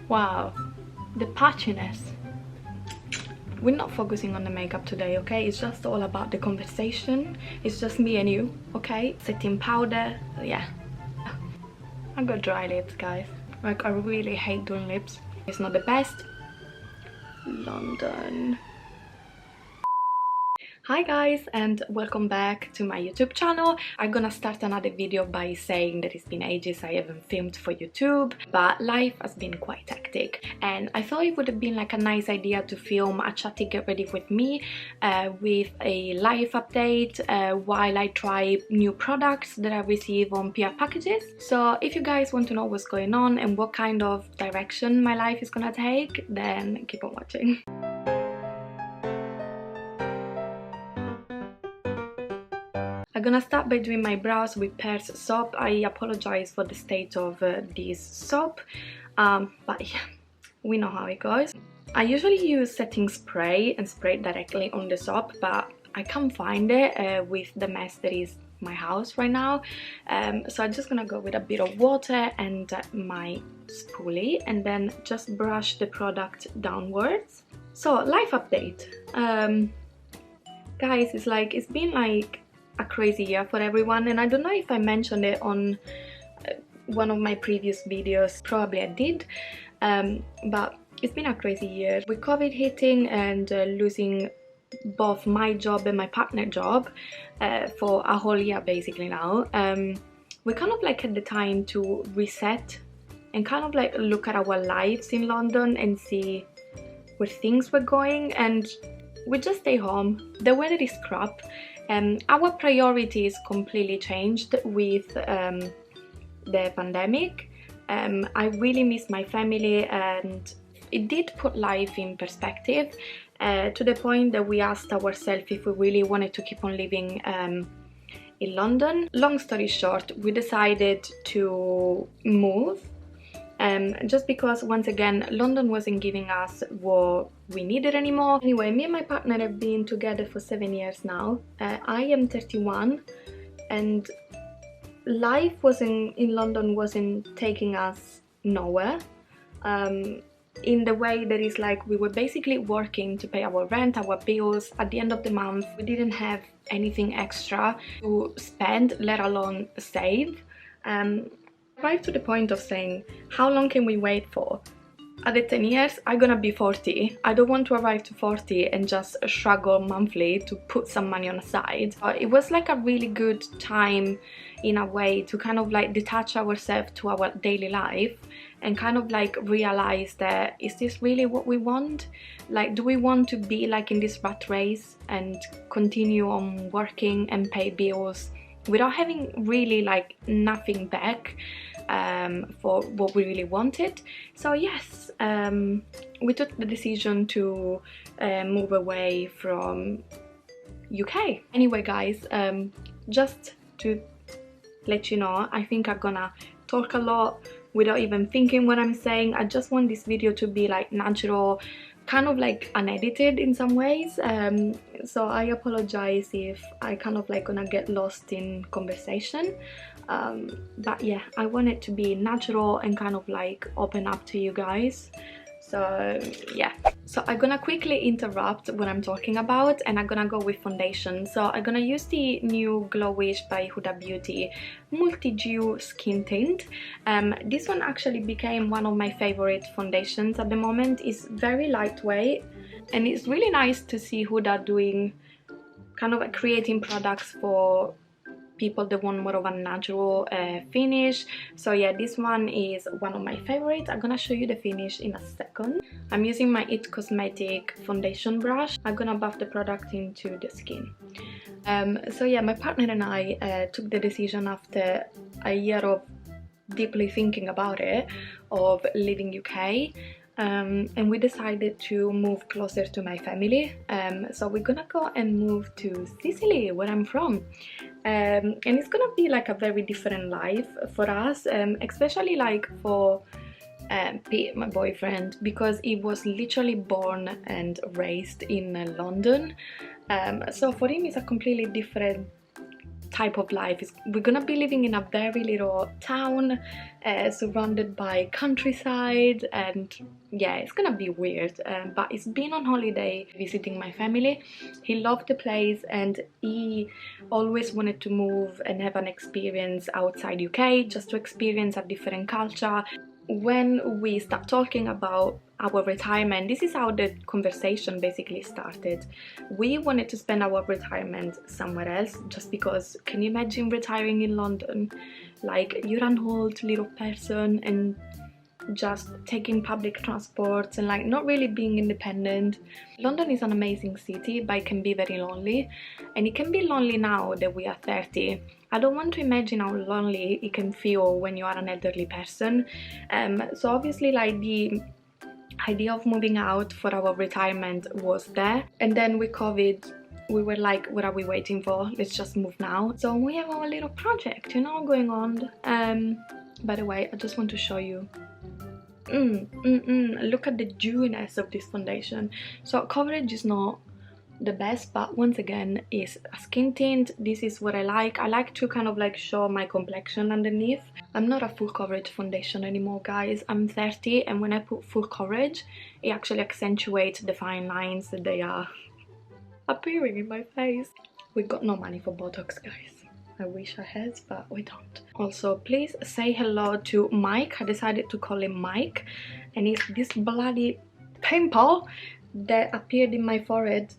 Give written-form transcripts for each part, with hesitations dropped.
Wow, the patchiness. We're not focusing on the makeup today, okay? It's just all about the conversation. It's just me and you, okay? Setting powder, yeah. I got dry lips, guys. Like, I really hate doing lips. It's not the best. London. Hi guys, and welcome back to my YouTube channel. I'm gonna start another video by saying that it's been ages I haven't filmed for YouTube, but life has been quite hectic, and I thought it would have been like a nice idea to film a chatty get ready with me with a life update while I try new products that I receive on PR packages. So if you guys want to know what's going on and what kind of direction my life is gonna take, then keep on watching. I'm gonna start by doing my brows with Pear's soap. I apologize for the state of this soap, but yeah, we know how it goes. I usually use setting spray and spray it directly on the soap, but I can't find it with the mess that is my house right now. So I'm just gonna go with a bit of water and my spoolie, and then just brush the product downwards. So, life update. Guys, it's been like a crazy year for everyone, and I don't know if I mentioned it on one of my previous videos. Probably I did, but it's been a crazy year with COVID hitting and losing both my job and my partner job for a whole year basically now. We kind of like had the time to reset and kind of like look at our lives in London and see where things were going, and we just stay home. The weather is crap. Our priorities completely changed with the pandemic. I really miss my family, and it did put life in perspective to the point that we asked ourselves if we really wanted to keep on living in London. Long story short, we decided to move. Just because, once again, London wasn't giving us what we needed anymore. Anyway, me and my partner have been together for 7 years now. I am 31, and life in London wasn't taking us nowhere. In the way that is like we were basically working to pay our rent, our bills. At the end of the month, we didn't have anything extra to spend, let alone save. Arrived to the point of saying, how long can we wait for? At the 10 years, I'm gonna be 40. I don't want to arrive to 40 and just struggle monthly to put some money on the side. It was like a really good time in a way to kind of like detach ourselves to our daily life and kind of like realize that, is this really what we want? Like, do we want to be like in this rat race and continue on working and pay bills without having really like nothing back for what we really wanted? So yes, we took the decision to move away from UK. Anyway guys, just to let you know, I think I'm gonna talk a lot without even thinking what I'm saying. I just want this video to be like natural, kind of like unedited in some ways, so I apologize if I kind of like gonna get lost in conversation, but yeah, I want it to be natural and kind of like open up to you guys. So yeah, so I'm gonna quickly interrupt what I'm talking about, and I'm gonna go with foundation. So I'm gonna use the new GLOWISH by HUDA Beauty MULTIDEW skin tint. This one actually became one of my favorite foundations at the moment. It's very lightweight, and it's really nice to see HUDA doing kind of like creating products for people that want more of a natural finish. So yeah, this one is one of my favorites. I'm gonna show you the finish in a second. I'm using my IT Cosmetics foundation brush. I'm gonna buff the product into the skin. So yeah, my partner and I took the decision after a year of deeply thinking about it, of leaving UK. And we decided to move closer to my family. So we're gonna go and move to Sicily, where I'm from. And it's gonna be like a very different life for us, especially like for Pete, my boyfriend, because he was literally born and raised in London. So for him it's a completely different type of life. We're gonna be living in a very little town surrounded by countryside, and yeah, it's gonna be weird, but it's been on holiday visiting my family. He loved the place and he always wanted to move and have an experience outside UK, just to experience a different culture. When we start talking about our retirement, this is how the conversation basically started. We wanted to spend our retirement somewhere else, just because, can you imagine retiring in London? Like, you're an old little person and just taking public transports and like not really being independent. London is an amazing city, but it can be very lonely, and it can be lonely now that we are 30. I don't want to imagine how lonely it can feel when you are an elderly person. So obviously, like, the idea of moving out for our retirement was there, and then with COVID we were like, what are we waiting for? Let's just move now. So we have our little project, you know, going on. By the way, I just want to show you. Look at the dewiness of this foundation. So coverage is not the best, but once again, is a skin tint. This is what I like. I like to kind of like show my complexion underneath. I'm not a full coverage foundation anymore, guys. I'm 30, and when I put full coverage, it actually accentuates the fine lines that they are appearing in my face. We got no money for Botox, guys. I wish I had, but we don't. Also, please say hello to Mike. I decided to call him Mike, and it's this bloody pimple that appeared in my forehead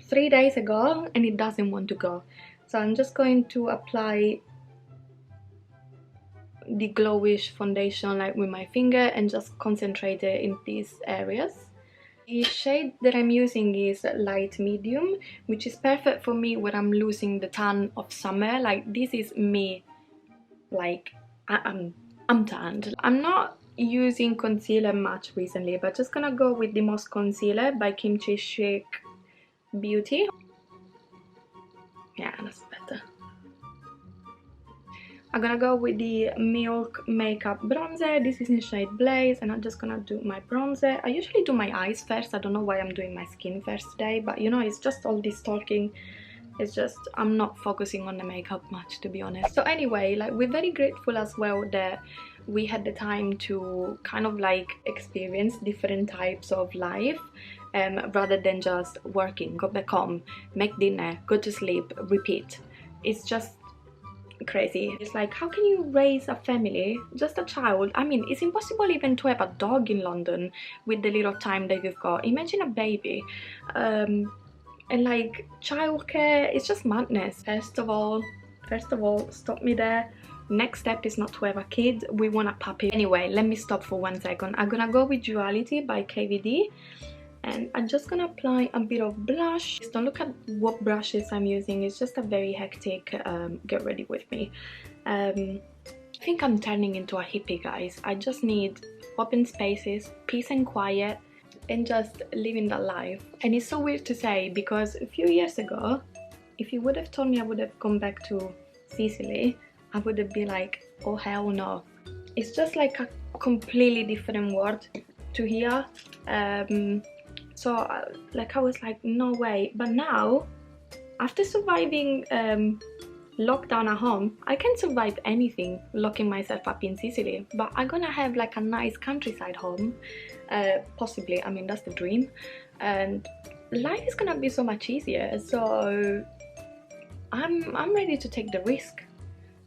3 days ago, and it doesn't want to go. So I'm just going to apply the GLOWISH foundation like with my finger and just concentrate it in these areas. The shade that I'm using is light medium, which is perfect for me when I'm losing the tan of summer. Like, this is me, like I'm tanned. I'm not using concealer much recently, but just gonna go with the Moss Concealer by Kimchi Chic Beauty. Yeah, that's better. I'm gonna go with the Milk Makeup Bronzer. This is in shade Blaze, and I'm just gonna do my bronzer. I usually do my eyes first. I don't know why I'm doing my skin first today, but you know, it's just all this talking. It's just, I'm not focusing on the makeup much, to be honest. So anyway, like, we're very grateful as well that we had the time to kind of like experience different types of life, rather than just working, go back home, make dinner, go to sleep, repeat. It's just crazy. It's like, how can you raise a family, just a child? I mean, it's impossible even to have a dog in London with the little time that you've got. Imagine a baby. And like, childcare, it's just madness. First of all, stop me there. Next step is not to have a kid, we want a puppy. Anyway, let me stop for 1 second. I'm gonna go with Duality by KVD, and I'm just gonna apply a bit of blush. Just don't look at what brushes I'm using. It's just a very hectic get ready with me. I think I'm turning into a hippie, guys. I just need open spaces, peace and quiet, and just living that life. And it's so weird to say, because a few years ago, if you would have told me I would have gone back to Sicily, I would have been like, oh hell no. It's just like a completely different world to here. So like, I was like, no way. But now, after surviving lockdown at home, I can survive anything, locking myself up in Sicily. But I'm gonna have like a nice countryside home, possibly. I mean, that's the dream, and life is gonna be so much easier. So I'm ready to take the risk.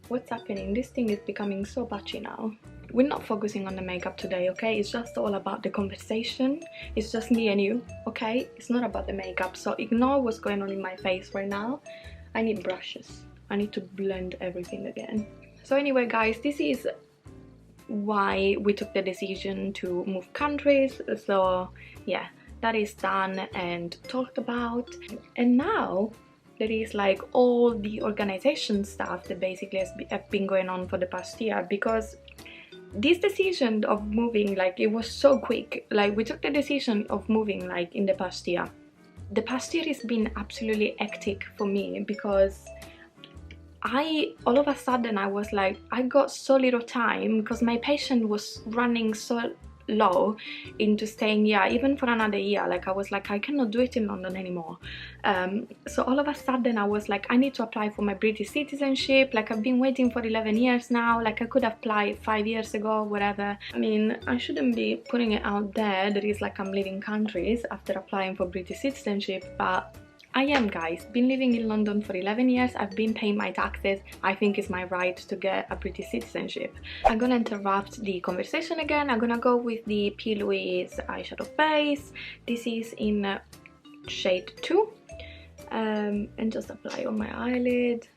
What's happening? This thing is becoming so batchy now. We're not focusing on the makeup today, okay? It's just all about the conversation. It's just me and you, okay? It's not about the makeup, so ignore what's going on in my face right now. I need brushes. I need to blend everything again. So anyway, guys, this is why we took the decision to move countries. So yeah, that is done and talked about. And now there is like all the organization stuff that basically has been going on for the past year, because this decision of moving, like, it was so quick. Like, we took the decision of moving like in the past year. The past year has been absolutely hectic for me, because all of a sudden I was like, I got so little time because my patient was running so low into staying here even for another year. Like I was like, I cannot do it in London anymore. So all of a sudden I was like, I need to apply for my British citizenship. Like I've been waiting for 11 years now. Like I could apply 5 years ago, whatever. I mean, I shouldn't be putting it out there that it's like I'm leaving countries after applying for British citizenship, but I am, guys. Been living in London for 11 years. I've been paying my taxes. I think it's my right to get a British citizenship. I'm gonna interrupt the conversation again. I'm gonna go with the P. Louise eyeshadow base. This is in shade 2. And just apply on my eyelid.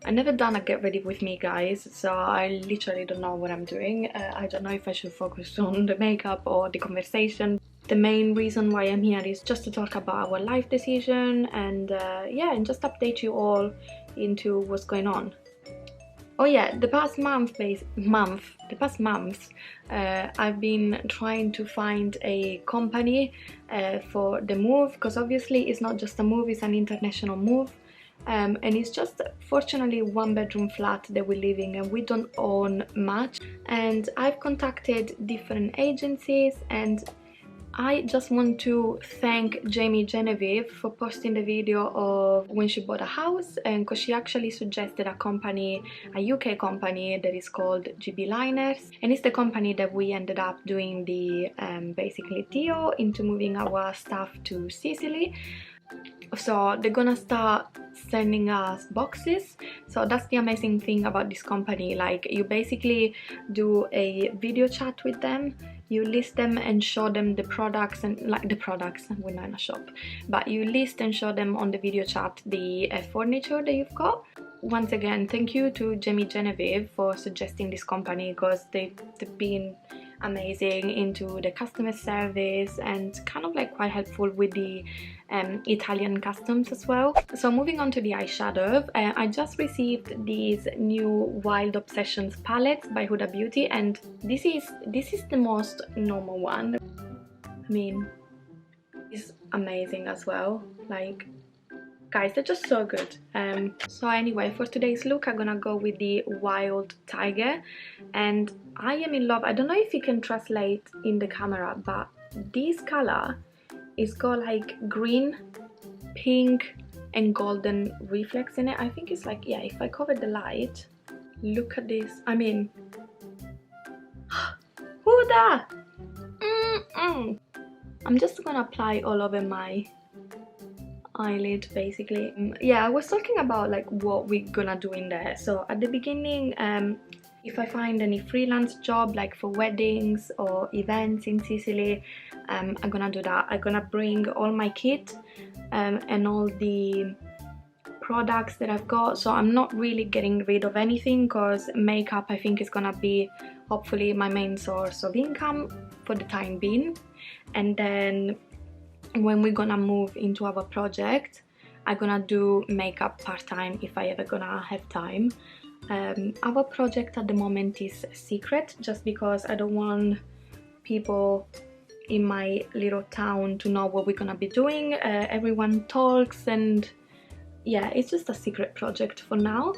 I never done a get ready with me, guys, so I literally don't know what I'm doing. I don't know if I should focus on the makeup or the conversation. The main reason why I'm here is just to talk about our life decision and yeah, and just update you all into what's going on. Oh yeah, the past months I've been trying to find a company for the move, because obviously it's not just a move, it's an international move. And it's just fortunately 1-bedroom flat that we're living, and we don't own much. And I've contacted different agencies, and I just want to thank Jamie Genevieve for posting the video of when she bought a house, and because she actually suggested a company, a UK company that is called GB Liners, and it's the company that we ended up doing the basically deal into moving our stuff to Sicily. So they're gonna start sending us boxes. So that's the amazing thing about this company. Like you basically do a video chat with them, you list them and show them the products, and like the products, we're not in a shop, but you list and show them on the video chat the furniture that you've got. Once again, thank you to Jamie Genevieve for suggesting this company, because they've been amazing into the customer service and kind of like quite helpful with the Italian customs as well. So moving on to the eyeshadow, I just received these new Wild Obsessions palettes by Huda Beauty, and this is the most normal one. I mean, it's amazing as well. Like, guys, they're just so good. So anyway, for today's look I'm gonna go with the Wild Tiger, and I am in love. I don't know if you can translate in the camera, but this color is got like green, pink and golden reflex in it. I think it's like, yeah, if I cover the light, look at this. I mean, Huda! I'm just gonna apply all over my eyelid basically. Yeah, I was talking about like what we're gonna do in there. So at the beginning, if I find any freelance job like for weddings or events in Sicily, I'm gonna do that. I'm gonna bring all my kit and all the products that I've got. So I'm not really getting rid of anything, because makeup I think is gonna be hopefully my main source of income for the time being. And then when we're gonna move into our project, I'm gonna do makeup part-time if I ever gonna have time. Our project at the moment is secret, just because I don't want people in my little town to know what we're gonna be doing. Everyone talks, and yeah, it's just a secret project for now.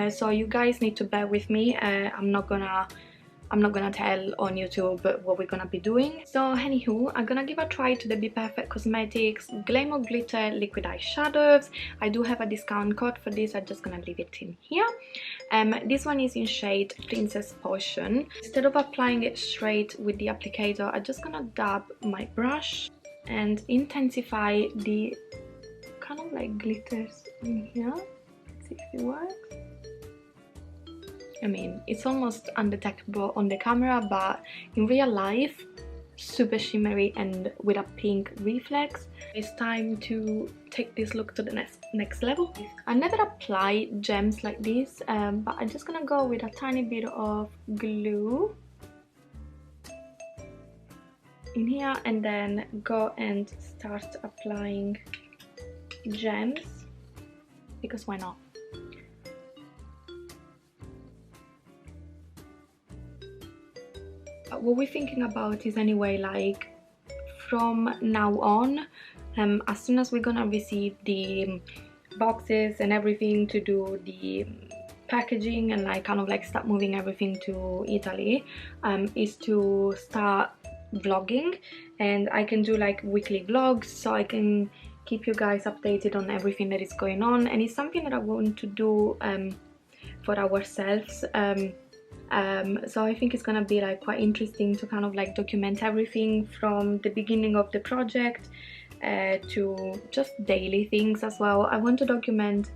So you guys need to bear with me. I'm not gonna tell on YouTube what we're gonna be doing. So anywho, I'm gonna give a try to the BPERFECT Cosmetics Glamour Glitter Liquid Eyeshadows. I do have a discount code for this, I'm just gonna leave it in here. This one is in shade Princess Potion. Instead of applying it straight with the applicator, I'm just gonna dab my brush and intensify the kind of like glitters in here. Let's see if it works. I mean, it's almost undetectable on the camera, but in real life, super shimmery and with a pink reflex. It's time to take this look to the next level. I never apply gems like this, but I'm just gonna go with a tiny bit of glue in here, and then go and start applying gems, because why not? What we're thinking about is anyway, like from now on, as soon as we're gonna receive the boxes and everything to do the packaging and like kind of like start moving everything to Italy is to start vlogging, and I can do like weekly vlogs, so I can keep you guys updated on everything that is going on, and it's something that I want to do for ourselves. So I think it's gonna be like quite interesting to kind of like document everything from the beginning of the project to just daily things as well. I want to document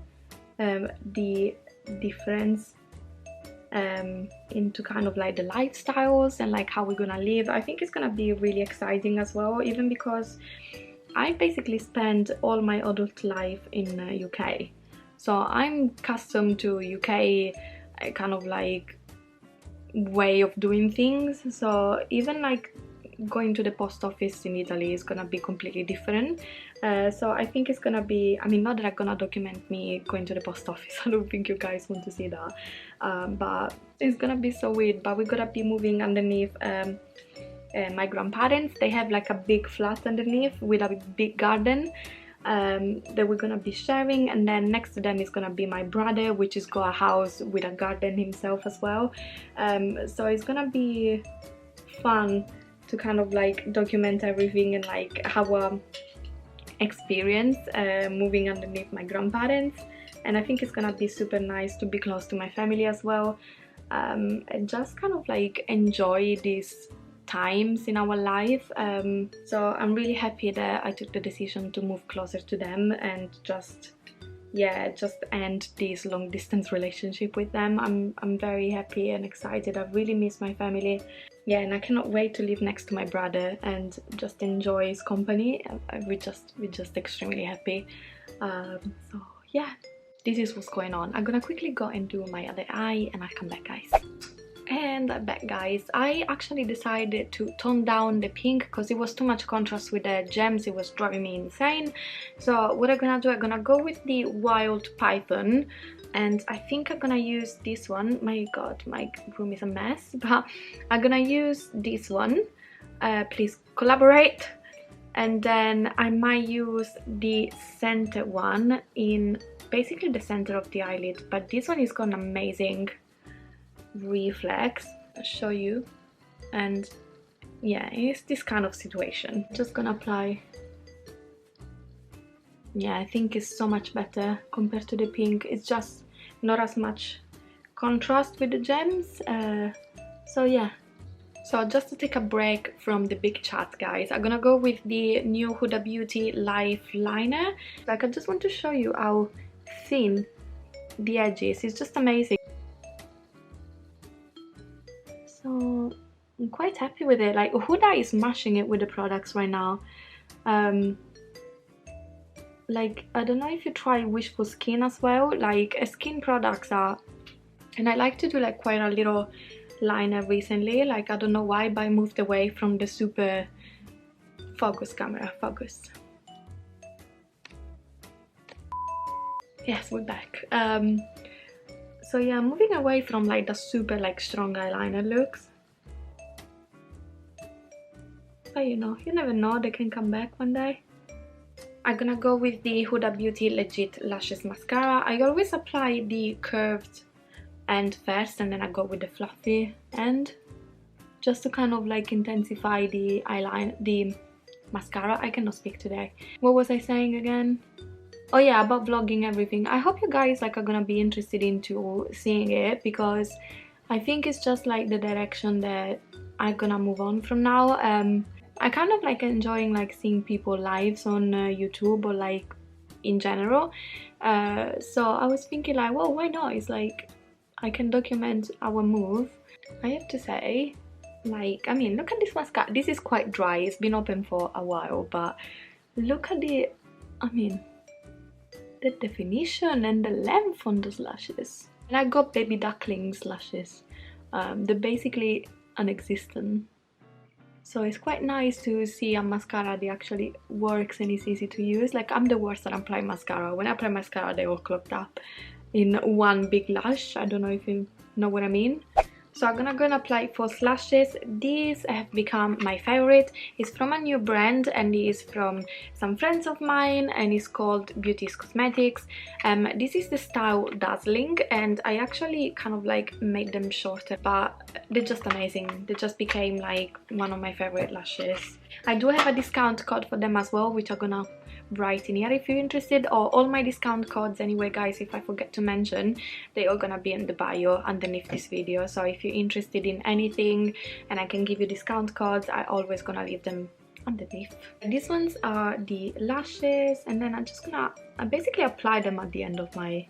the difference into kind of like the lifestyles and like how we're gonna live. I think it's gonna be really exciting as well, even because I basically spent all my adult life in UK, so I'm accustomed to UK kind of like way of doing things. So even like going to the post office in Italy is gonna be completely different. So I think it's gonna be, I mean, not that I'm gonna document me going to the post office, I don't think you guys want to see that, but it's gonna be so weird. But we're gonna be moving underneath my grandparents. They have like a big flat underneath with a big garden that we're gonna be sharing, and then next to them is gonna be my brother, which is got a house with a garden himself as well. So it's gonna be fun to kind of like document everything and like our experience moving underneath my grandparents. And I think it's gonna be super nice to be close to my family as well, and just kind of like enjoy these times in our life. So I'm really happy that I took the decision to move closer to them and just end this long distance relationship with them. I'm very happy and excited. I really miss my family. Yeah, and I cannot wait to live next to my brother and just enjoy his company. We're just extremely happy. So yeah, this is what's going on. I'm gonna quickly go and do my other eye and I'll come back, guys. And I'm back, guys. I actually decided to tone down the pink because it was too much contrast with the gems. It was driving me insane. So what I'm gonna do, I'm gonna go with the Wild Python, and I think I'm gonna use this one. My god, my room is a mess, but I'm gonna use this one. Please collaborate. And then I might use the center one in basically the center of the eyelid, but this one is got an amazing reflex. I'll show you. And yeah, it's this kind of situation. Just gonna apply. Yeah, I think it's so much better compared to the pink. It's just not as much contrast with the gems. So yeah, so just to take a break from the big chat, guys, I'm gonna go with the new Huda Beauty Life Liner. Like, I just want to show you how thin the edge is. It's just amazing. So I'm quite happy with it. Like, Huda is smashing it with the products right now. Like, I don't know if you try Wishful Skin as well. Like, skin products are, and I like to do like quite a little liner recently. Like, I don't know why, but I moved away from the super focus camera. Focus. Yes, we're back. So yeah, I'm moving away from like the super like strong eyeliner looks. But you know, you never know, they can come back one day. I'm gonna go with the Huda Beauty Legit Lashes Mascara. I always apply the curved end first and then I go with the fluffy end, just to kind of like intensify the eyeliner, the mascara. I cannot speak today. What was I saying again? Oh yeah, about vlogging everything. I hope you guys like are gonna be interested into seeing it, because I think it's just like the direction that I'm gonna move on from now. I kind of like enjoying like seeing people lives on YouTube or like in general. So I was thinking like, well, why not? It's like I can document our move. I have to say, like, I mean, look at this mascara. This is quite dry. It's been open for a while, but look at the, I mean, the definition and the length on those lashes. And I got Baby Ducklings lashes. They're basically non-existent. So it's quite nice to see a mascara that actually works and is easy to use. Like, I'm the worst at applying mascara. When I apply mascara, they all clogged up in one big lash. I don't know if you know what I mean. So I'm gonna go and apply false lashes. These have become my favorite. It's from a new brand and it is from some friends of mine and it's called Beauty's Cosmetics. This is the style Dazzling and I actually kind of like made them shorter, but they're just amazing. They just became like one of my favorite lashes. I do have a discount code for them as well, which I'm gonna write in here if you're interested, or all my discount codes anyway, guys, if I forget to mention, they are gonna be in the bio underneath this video. So if you're interested in anything and I can give you discount codes, I always gonna leave them underneath. These ones are the lashes, and then I'm just gonna basically apply them at the end of my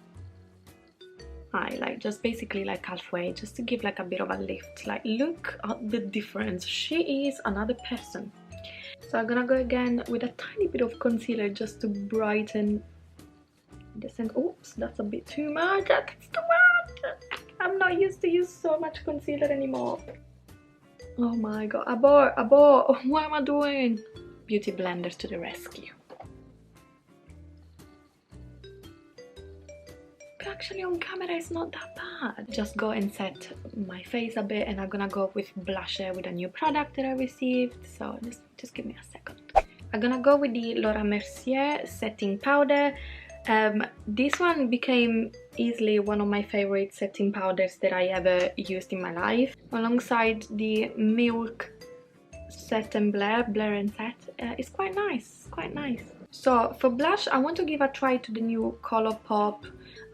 eye, like just basically like halfway, just to give like a bit of a lift. Like, look at the difference, she is another person. So I'm gonna go again with a tiny bit of concealer just to brighten the scent. Oops, that's a bit too much. That's too much. I'm not used to use so much concealer anymore. Oh my god, abort, abort. What am I doing? Beauty blenders to the rescue. But actually on camera it's not that bad. Just go and set my face a bit, and I'm gonna go with blusher with a new product that I received. So just give me a second. I'm gonna go with the Laura Mercier setting powder. This one became easily one of my favorite setting powders that I ever used in my life, alongside the Milk Set and Blur and Set. It's quite nice, quite nice. So for blush, I want to give a try to the new COLOURPOP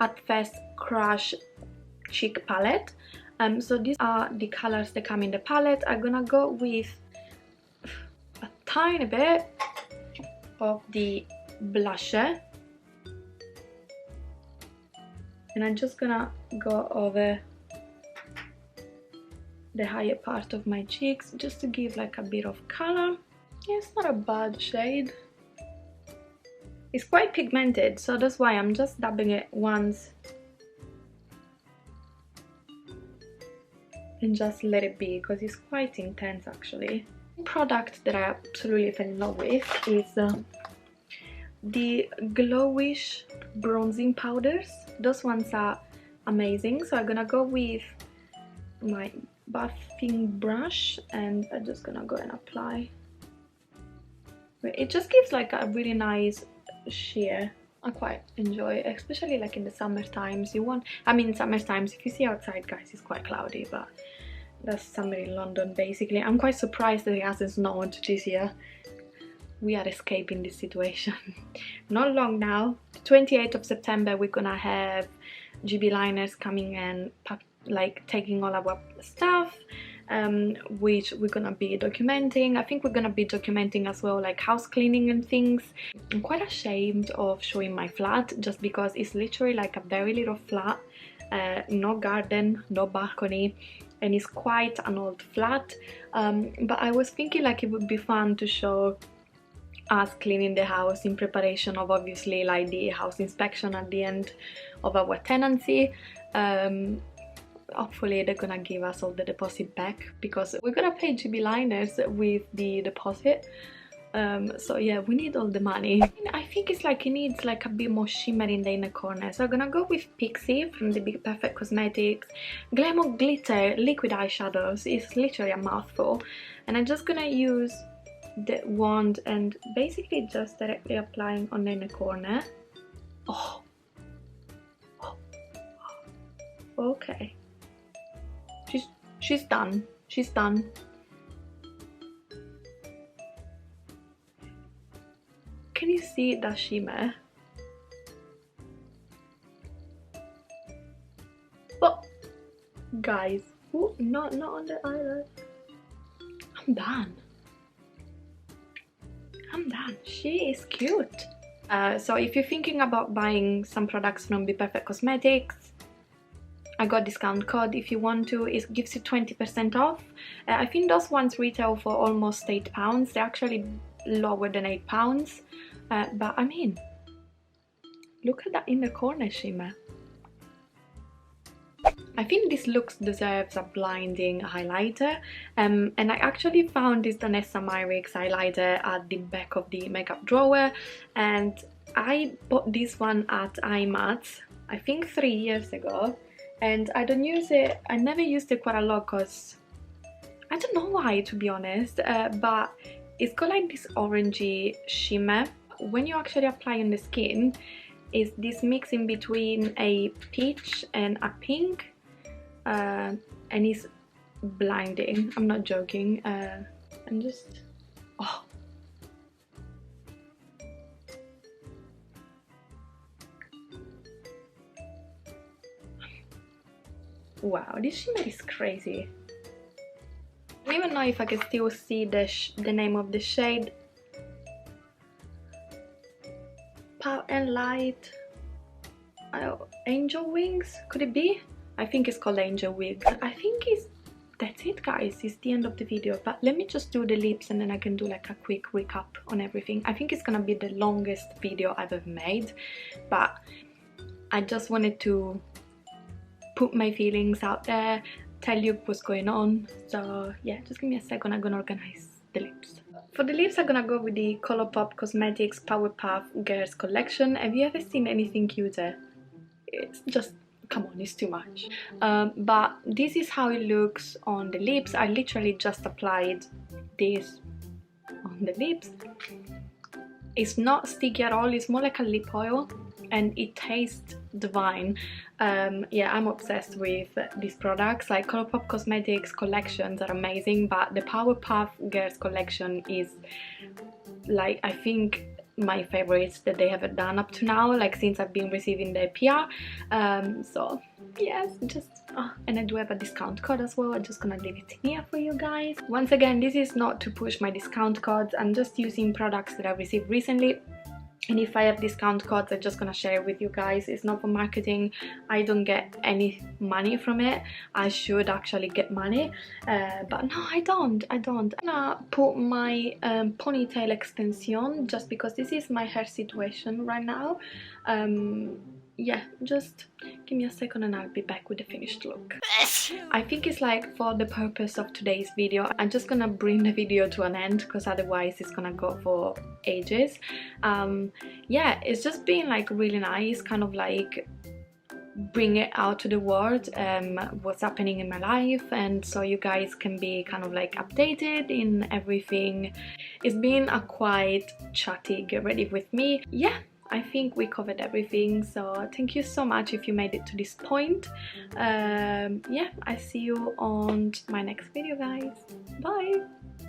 at First Crush Cheek palette. So these are the colors that come in the palette. I'm gonna go with a tiny bit of the blusher, and I'm just gonna go over the higher part of my cheeks just to give like a bit of color. Yeah, it's not a bad shade. It's quite pigmented, so that's why I'm just dabbing it once and just let it be, because it's quite intense actually. The product that I absolutely fell in love with is the GLOWISH bronzing powders. Those ones are amazing. So I'm gonna go with my buffing brush and I'm just gonna go and apply. It just gives like a really nice sheer. I quite enjoy it, especially like in the summer times. Summer times, if you see outside, guys, it's quite cloudy, but that's summer in London basically. I'm quite surprised that it hasn't snowed this year. We are escaping this situation. Not long now, 28th of September, we're gonna have GB liners coming and like taking all our stuff, which we're gonna be documenting. I think we're gonna be documenting as well like house cleaning and things. I'm quite ashamed of showing my flat just because it's literally like a very little flat, no garden, no balcony, and it's quite an old flat, but I was thinking like it would be fun to show us cleaning the house in preparation of obviously like the house inspection at the end of our tenancy. Hopefully they're gonna give us all the deposit back, because we're gonna pay GB liners with the deposit. So yeah, we need all the money. I think it's like it needs like a bit more shimmer in the inner corner, so I'm gonna go with PIXIE from the BPERFECT Cosmetics Glamour Glitter Liquid Eyeshadows. It's literally a mouthful, and I'm just gonna use the wand and basically just directly applying on the inner corner. Oh, okay, she's done. She's done. Can you see that shimmer? Oh, guys, ooh, not on the eyelid. I'm done. I'm done. She is cute. So if you're thinking about buying some products from BPERFECT Cosmetics, I got discount code if you want to. It gives you 20% off. I think those ones retail for almost £8. They're actually lower than £8. But I mean, look at that inner corner shimmer. I think this look deserves a blinding highlighter, and I actually found this DANESSA MYRICKS highlighter at the back of the makeup drawer, and I bought this one at IMATS, I think 3 years ago, and I don't use it. I never used it quite a lot because I don't know why, to be honest, but it's got like this orangey shimmer. When you actually apply on the skin, it's this mix in between a peach and a pink, and it's blinding. I'm not joking. I'm just... oh. Wow, this shimmer is crazy. I don't even know if I can still see the name of the shade. Power and Light, Angel Wings, could it be? I think it's called Angel Wings. I think that's it, guys. It's the end of the video, but let me just do the lips and then I can do like a quick recap on everything. I think it's gonna be the longest video I've ever made, but I just wanted to put my feelings out there, tell you what's going on. So yeah, just give me a second, I'm gonna organize the lips. For the lips, I'm gonna go with the ColourPop Cosmetics POWERPUFF Girls collection. Have you ever seen anything cuter? It's just, come on, it's too much. But this is how it looks on the lips. I literally just applied this on the lips. It's not sticky at all, it's more like a lip oil, and it tastes divine. Yeah, I'm obsessed with these products. Like ColourPop Cosmetics collections are amazing, but the POWERPUFF Girls collection is like, I think, my favorites that they have done up to now, like since I've been receiving the PR. So yes, just and I do have a discount code as well. I'm just gonna leave it here for you guys. Once again, this is not to push my discount codes, I'm just using products that I've received recently, and if I have discount codes, I'm just gonna share it with you guys. It's not for marketing. I don't get any money from it. I should actually get money, but no, I don't. I'm gonna put my ponytail extension just because this is my hair situation right now. Yeah, just give me a second and I'll be back with the finished look. I think it's like for the purpose of today's video, I'm just gonna bring the video to an end because otherwise it's gonna go for ages. Yeah, it's just been like really nice, kind of like bring it out to the world, what's happening in my life, and so you guys can be kind of like updated in everything. It's been a quite chatty get ready with me. Yeah, I think we covered everything, so thank you so much if you made it to this point. Yeah, I see you on my next video, guys. Bye!